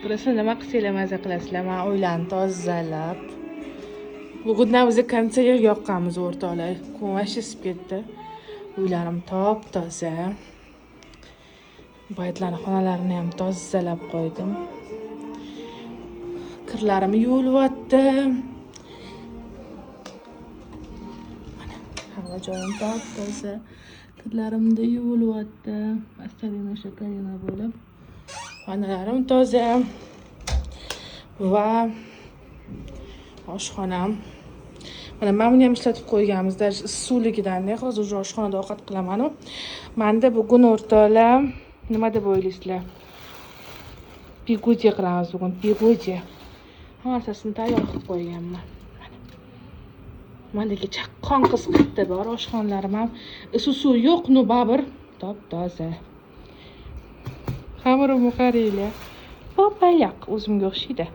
Burası nima qilsanglar maza qilasizlar. Men uylarni tozalab. Bugundan o'zi konsertga yoqqanmiz o'rtoqlar. Qo'mash isib ketdi. Uylarim top-toza. Baytlarning xonalarini ham tozalab qo'ydim. Kirlarimni yuvilyaptim. Mana havo joyim top-toza. Kirlarimda yuvilyapti. Astarina shakarina bo'lib. Xonalarim toza. Va oshxonam. Mana men buni ham ishlatib qo'yganmiz. Suvligidan hozir o'sha oshxonada ovqat qilaman. Menda bugun o'rtoqlar nima deb o'ylaysizlar? Piguji qilamiz bugun, piguji. Hammasini tayyor qilib qo'yganman. Mendagi chaqqon qiz qayerda bor? Oshxonalarim ham suv yo'q, no babir top-toza. Xamirim qaranglar. Popayoq o'zimga o'xshaydi.